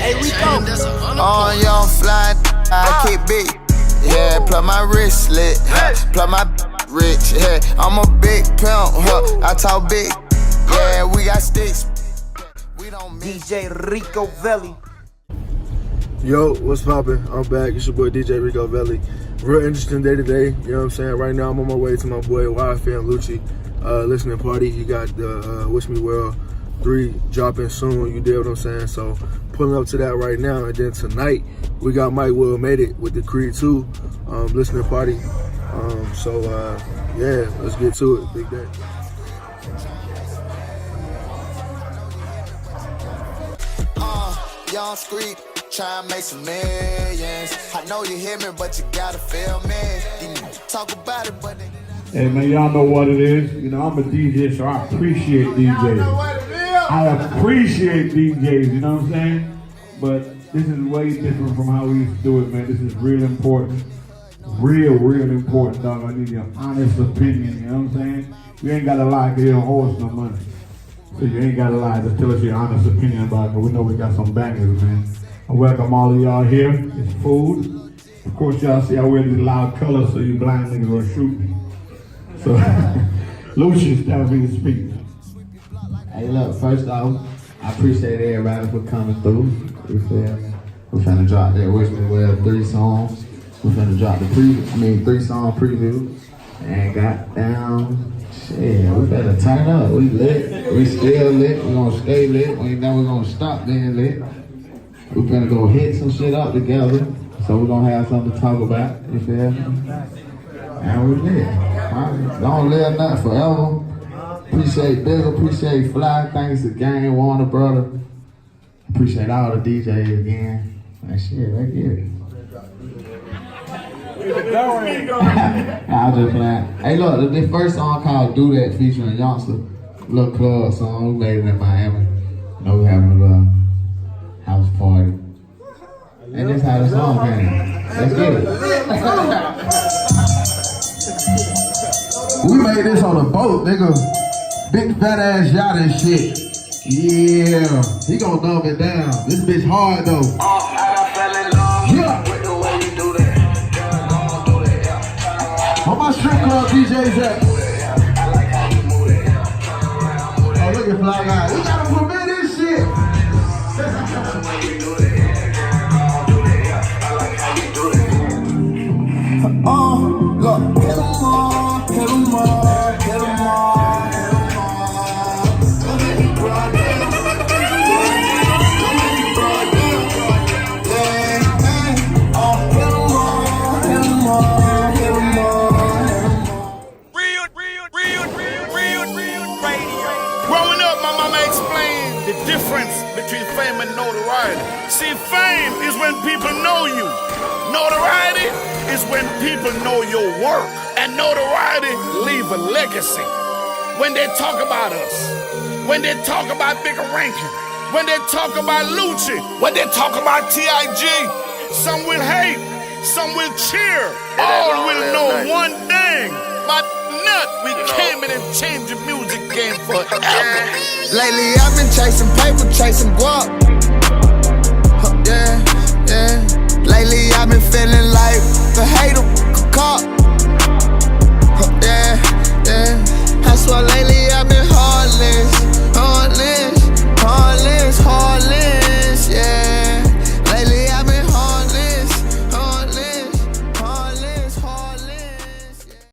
Hey, Rico. Young fly, I keep big. Yeah, plug my wrist lit, plug my rich. Yeah, I'm a big pimp, I talk big. Yeah, we got sticks. We don't DJ Rico Velli. Yo, what's poppin'? I'm back. It's your boy DJ Rico Velli. Real interesting day today. You know what I'm saying? Right now I'm on my way to my boy YFN Lucci listening party. He got the Wish Me Well 3 dropping soon. You did what I'm saying? So pulling up to that right now. And then tonight we got Mike Will Made It with the Creed 2 listening party. Yeah, let's get to it. Big day. Young street, try and make some millions. I know you hear me, but you gotta feel me. You talk about it, but hey man, y'all know what it is. You know, I'm a DJ, so I appreciate DJs. I appreciate DJs, you know what I'm saying? But this is way different from how we used to do it, man. This is real important. Real important, dog. I need your honest opinion, you know what I'm saying? You ain't gotta lie, because you don't owe us no money. So you ain't gotta lie, just tell us your honest opinion about it, but we know we got some bangers, man. I welcome all of y'all here. It's food. Of course, y'all see I wear these loud colors, so you blind niggas will shoot me. So, Lucci, that was me to speak. Hey, look, first off, I appreciate everybody for coming through. You feel me? We're finna drop that Wish Me Well 3 songs. We're finna drop the 3-song preview. And goddamn, shit, we better turn up. We lit. We still lit. We gonna stay lit. We ain't never gonna stop being lit. We finna go hit some shit up together. So we're gonna have something to talk about. You feel me? And we lit. Don't live nothing forever. Appreciate Big, appreciate Fly. Thanks to Gang, Warner Brother. Appreciate all the DJs again. And shit, let's get it. I'll just play. Hey, look, the first song called Do That featuring Youngster. Little club song. We made it in Miami. You know, we having a little house party. And that's how the song came. Let's get it. We made this on a boat, nigga. Big fat ass yacht and shit. Yeah. He gon' dumb it down. This bitch hard though. Yeah. Where my strip club DJs at? Oh, look at Fly Guy. We gotta permit this shit. look, hit 'em all, hit 'em all, hit 'em all, hit 'em Growing up, my mama explained the difference between fame and notoriety. See, fame is when people know you. Notoriety is when people know your work. And notoriety leave a legacy. When they talk about us, when they talk about Bigger Rankin, when they talk about Lucci, when they talk about T.I.G., some will hate, some will cheer. All will know one thing. My nut, we came in and changed the music game forever. Lately I've been chasing paper, chasing guap. Yeah. Lately I've been feeling like the hate